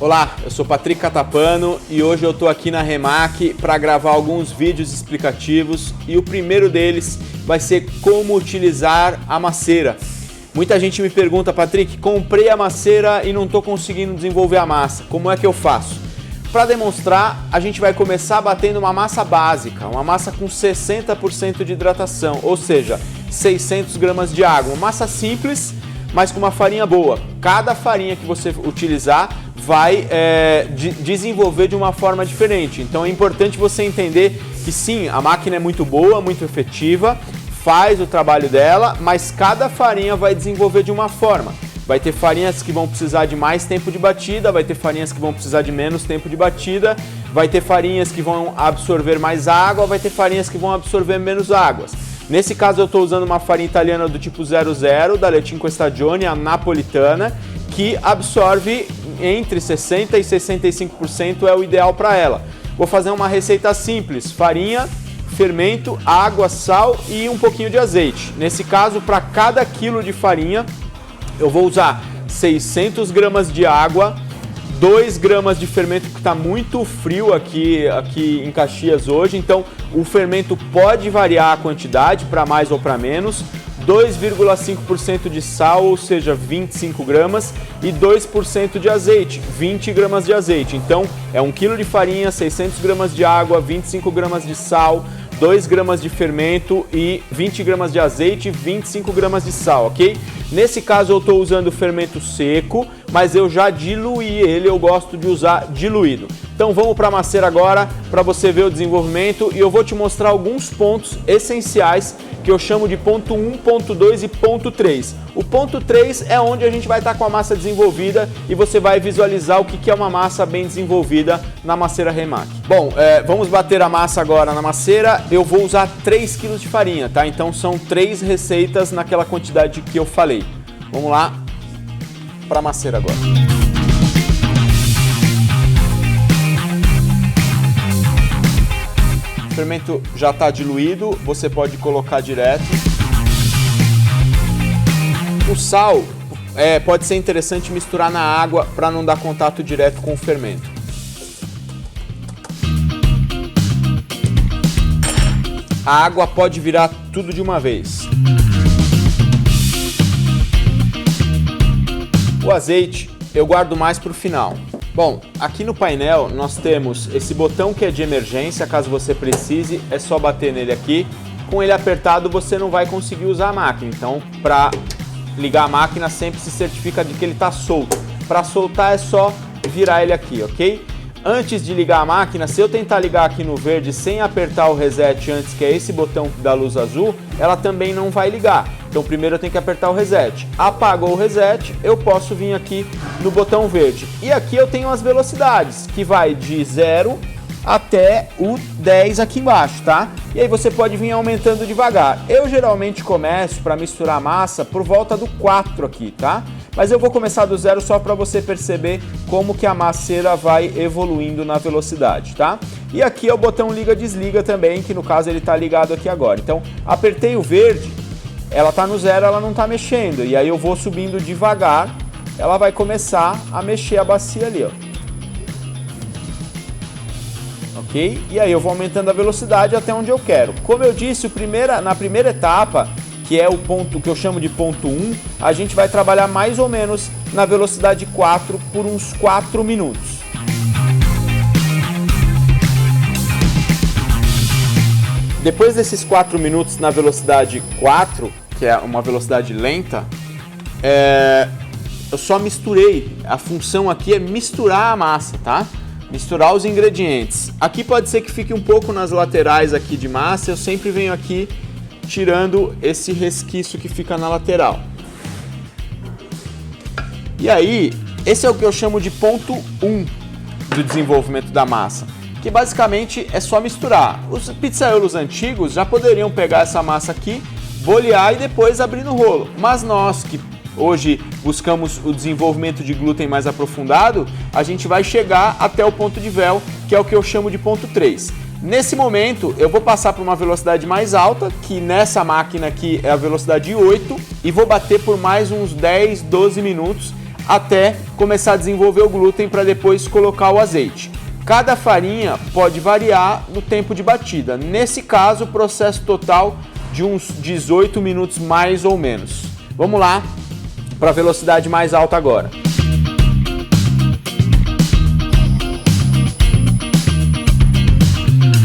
Olá, eu sou Patrick Catapano e hoje eu estou aqui na Remac para gravar alguns vídeos explicativos e o primeiro deles vai ser como utilizar a maceira. Muita gente me pergunta, Patrick, comprei a maceira e não estou conseguindo desenvolver a massa, como é que eu faço? Para demonstrar, a gente vai começar batendo uma massa básica, uma massa com 60% de hidratação, ou seja, 600 gramas de água, uma massa simples, mas com uma farinha boa. Cada farinha que você utilizar vai desenvolver de uma forma diferente. Então é importante você entender que sim, a máquina é muito boa, muito efetiva, faz o trabalho dela, mas cada farinha vai desenvolver de uma forma. Vai ter farinhas que vão precisar de mais tempo de batida, vai ter farinhas que vão precisar de menos tempo de batida, vai ter farinhas que vão absorver mais água, vai ter farinhas que vão absorver menos águas. Nesse caso eu estou usando uma farinha italiana do tipo 00, da Le Cinque Stagioni, a napolitana, que absorve entre 60% e 65%, é o ideal para ela. Vou fazer uma receita simples, farinha, fermento, água, sal e um pouquinho de azeite. Nesse caso, para cada quilo de farinha, eu vou usar 600 gramas de água, 2 gramas de fermento, que está muito frio aqui em Caxias hoje, então o fermento pode variar a quantidade para mais ou para menos, 2,5% de sal, ou seja, 25 gramas, e 2% de azeite, 20 gramas de azeite. Então é 1 kg de farinha, 600 gramas de água, 25 gramas de sal, 2 gramas de fermento e 20 gramas de azeite, 25 gramas de sal, ok? Nesse caso eu estou usando fermento seco, mas eu já diluí ele, eu gosto de usar diluído. Então vamos para a maceira agora, para você ver o desenvolvimento, e eu vou te mostrar alguns pontos essenciais que eu chamo de ponto 1, ponto 2 e ponto 3. O ponto 3 é onde a gente vai estar com a massa desenvolvida e você vai visualizar o que é uma massa bem desenvolvida na maceira Remac. Bom, vamos bater a massa agora na maceira. Eu vou usar 3 kg de farinha, tá? Então são 3 receitas naquela quantidade que eu falei. Vamos lá para a maceira agora. O fermento já está diluído, você pode colocar direto. O sal pode ser interessante misturar na água para não dar contato direto com o fermento. A água pode virar tudo de uma vez. O azeite eu guardo mais para o final. Bom, aqui no painel nós temos esse botão que é de emergência, caso você precise, é só bater nele aqui. Com ele apertado você não vai conseguir usar a máquina, então para ligar a máquina sempre se certifica de que ele está solto. Para soltar é só virar ele aqui, ok? Antes de ligar a máquina, se eu tentar ligar aqui no verde sem apertar o reset antes, que é esse botão da luz azul, ela também não vai ligar. Então primeiro eu tenho que apertar o reset. Apagou o reset, eu posso vir aqui no botão verde. E aqui eu tenho as velocidades, que vai de 0 até o 10 aqui embaixo, tá? E aí você pode vir aumentando devagar. Eu geralmente começo para misturar a massa por volta do 4 aqui, tá? Mas eu vou começar do 0 só para você perceber como que a maceira vai evoluindo na velocidade, tá? E aqui é o botão liga-desliga também, que no caso ele está ligado aqui agora. Então apertei o verde, ela está no 0, ela não está mexendo. E aí eu vou subindo devagar, ela vai começar a mexer a bacia ali, ó. Ok? E aí eu vou aumentando a velocidade até onde eu quero. Como eu disse, na primeira etapa, que é o ponto que eu chamo de ponto 1, a gente vai trabalhar mais ou menos na velocidade 4 por uns 4 minutos. Depois desses 4 minutos na velocidade 4, que é uma velocidade lenta, eu só misturei. A função aqui é misturar a massa, tá? Misturar os ingredientes. Aqui pode ser que fique um pouco nas laterais aqui de massa, eu sempre venho aqui tirando esse resquício que fica na lateral. E aí, esse é o que eu chamo de ponto 1 do desenvolvimento da massa, que basicamente é só misturar. Os pizzaiolos antigos já poderiam pegar essa massa aqui, bolear e depois abrir no rolo, mas nós que hoje buscamos o desenvolvimento de glúten mais aprofundado, a gente vai chegar até o ponto de véu, que é o que eu chamo de ponto 3. Nesse momento, eu vou passar para uma velocidade mais alta, que nessa máquina aqui é a velocidade 8, e vou bater por mais uns 10, 12 minutos, até começar a desenvolver o glúten para depois colocar o azeite. Cada farinha pode variar no tempo de batida. Nesse caso, o processo total de uns 18 minutos mais ou menos. Vamos lá para a velocidade mais alta agora.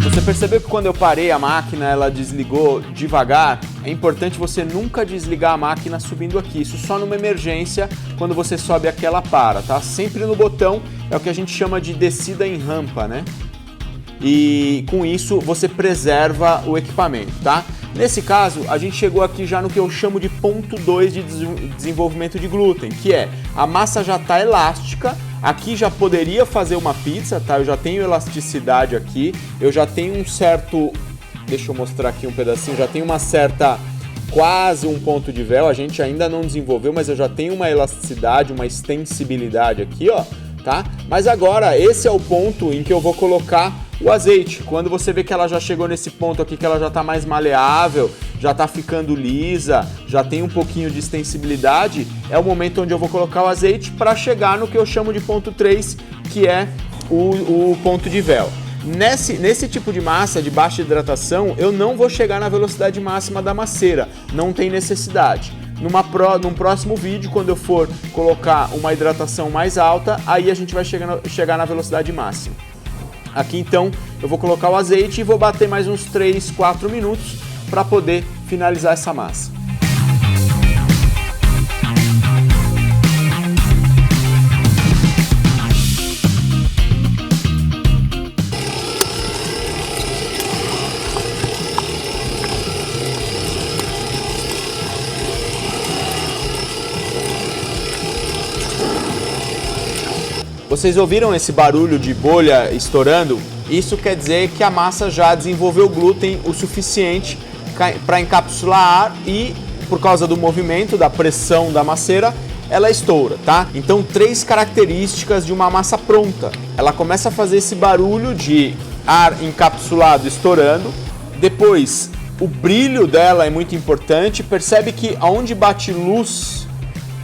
Você percebeu que quando eu parei a máquina, ela desligou devagar? É importante você nunca desligar a máquina subindo aqui. Isso só numa emergência, quando você sobe aqui ela para, tá? Sempre no botão, é o que a gente chama de descida em rampa, né? E com isso você preserva o equipamento, tá? Nesse caso, a gente chegou aqui já no que eu chamo de ponto 2 de desenvolvimento de glúten, que é a massa já está elástica. Aqui já poderia fazer uma pizza, tá? Eu já tenho elasticidade aqui, eu já tenho um certo... Deixa eu mostrar aqui um pedacinho, já tenho uma certa... quase um ponto de véu, a gente ainda não desenvolveu, mas eu já tenho uma elasticidade, uma extensibilidade aqui, ó, tá? Mas agora, esse é o ponto em que eu vou colocar o azeite. Quando você vê que ela já chegou nesse ponto aqui, que ela já tá mais maleável, já tá ficando lisa, já tem um pouquinho de extensibilidade, é o momento onde eu vou colocar o azeite para chegar no que eu chamo de ponto 3, que é o ponto de véu. Nesse tipo de massa de baixa hidratação, eu não vou chegar na velocidade máxima da maceira, não tem necessidade. Num próximo vídeo, quando eu for colocar uma hidratação mais alta, aí a gente vai chegar na velocidade máxima. Aqui então eu vou colocar o azeite e vou bater mais uns 3, 4 minutos para poder finalizar essa massa. Vocês ouviram esse barulho de bolha estourando? Isso quer dizer que a massa já desenvolveu glúten o suficiente para encapsular ar e, por causa do movimento, da pressão da maceira, ela estoura, tá? Então, 3 características de uma massa pronta. Ela começa a fazer esse barulho de ar encapsulado estourando. Depois, o brilho dela é muito importante. Percebe que aonde bate luz,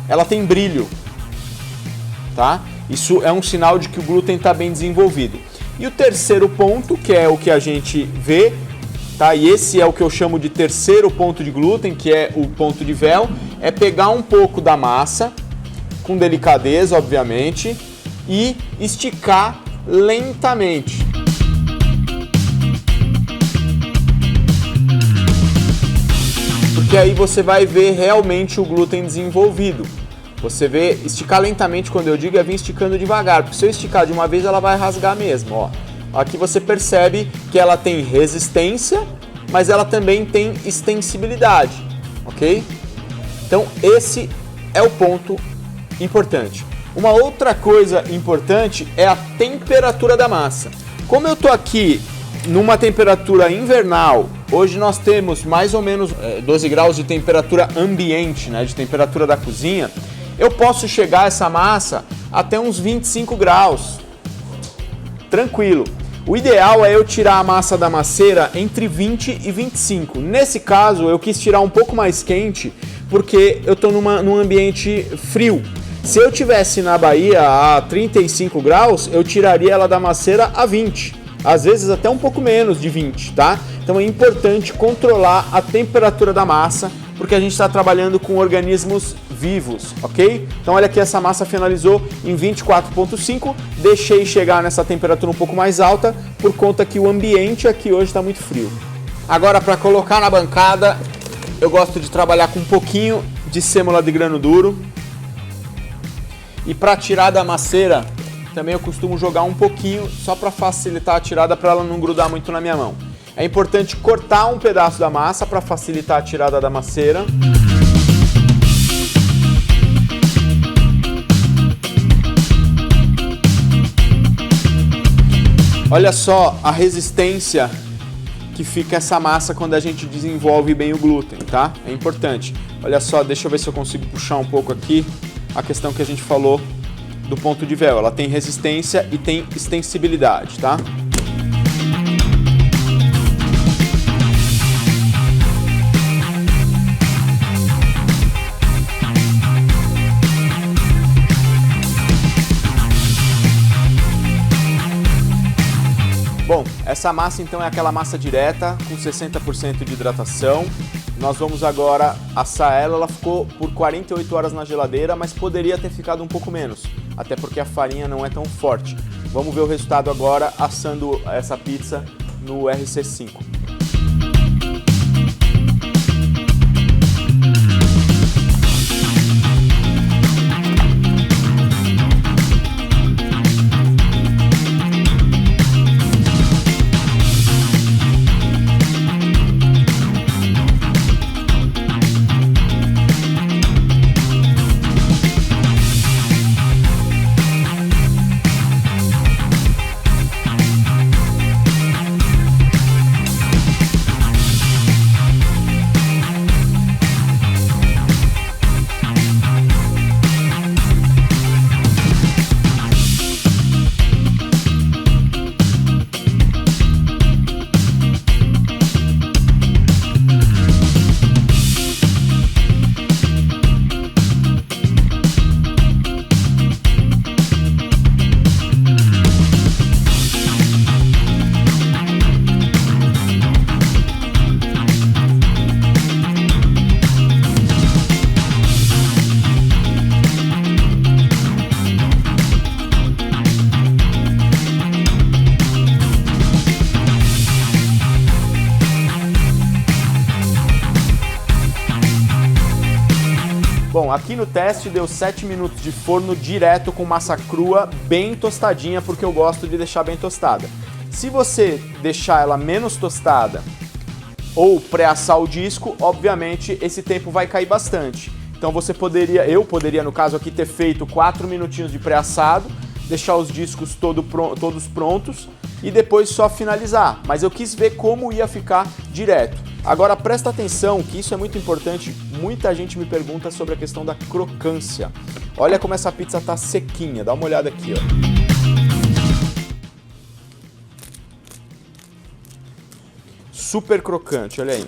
ela tem brilho, tá? Isso é um sinal de que o glúten está bem desenvolvido. E o terceiro ponto, que é o que a gente vê, tá? E esse é o que eu chamo de terceiro ponto de glúten, que é o ponto de véu, é pegar um pouco da massa, com delicadeza, obviamente, e esticar lentamente. Porque aí você vai ver realmente o glúten desenvolvido. Você vê, esticar lentamente, quando eu digo, é vir esticando devagar, porque se eu esticar de uma vez, ela vai rasgar mesmo, ó. Aqui você percebe que ela tem resistência, mas ela também tem extensibilidade, ok? Então, esse é o ponto importante. Uma outra coisa importante é a temperatura da massa. Como eu tô aqui numa temperatura invernal, hoje nós temos mais ou menos 12 graus de temperatura ambiente, né, de temperatura da cozinha, eu posso chegar essa massa até uns 25 graus, tranquilo. O ideal é eu tirar a massa da maceira entre 20 e 25. Nesse caso, eu quis tirar um pouco mais quente, porque eu estou num ambiente frio. Se eu tivesse na Bahia a 35 graus, eu tiraria ela da maceira a 20. Às vezes até um pouco menos de 20, tá? Então é importante controlar a temperatura da massa, porque a gente está trabalhando com organismos vivos, ok? Então olha aqui, essa massa finalizou em 24,5, deixei chegar nessa temperatura um pouco mais alta, por conta que o ambiente aqui hoje está muito frio. Agora, para colocar na bancada, eu gosto de trabalhar com um pouquinho de sêmola de grano duro. E para tirar da maceira, também eu costumo jogar um pouquinho, só para facilitar a tirada, para ela não grudar muito na minha mão. É importante cortar um pedaço da massa para facilitar a tirada da maceira. Olha só a resistência que fica essa massa quando a gente desenvolve bem o glúten, tá? É importante. Olha só, deixa eu ver se eu consigo puxar um pouco aqui a questão que a gente falou do ponto de véu. Ela tem resistência e tem extensibilidade, tá? Bom, essa massa então é aquela massa direta com 60% de hidratação. Nós vamos agora assar ela. Ela ficou por 48 horas na geladeira, mas poderia ter ficado um pouco menos, até porque a farinha não é tão forte. Vamos ver o resultado agora assando essa pizza no RC5. Bom, aqui no teste deu 7 minutos de forno direto com massa crua bem tostadinha, porque eu gosto de deixar bem tostada. Se você deixar ela menos tostada ou pré-assar o disco, obviamente esse tempo vai cair bastante. Então eu poderia no caso aqui ter feito 4 minutinhos de pré-assado, deixar os discos todos prontos e depois só finalizar, mas eu quis ver como ia ficar direto. Agora presta atenção que isso é muito importante, muita gente me pergunta sobre a questão da crocância. Olha como essa pizza tá sequinha, dá uma olhada aqui, ó. Super crocante, olha aí.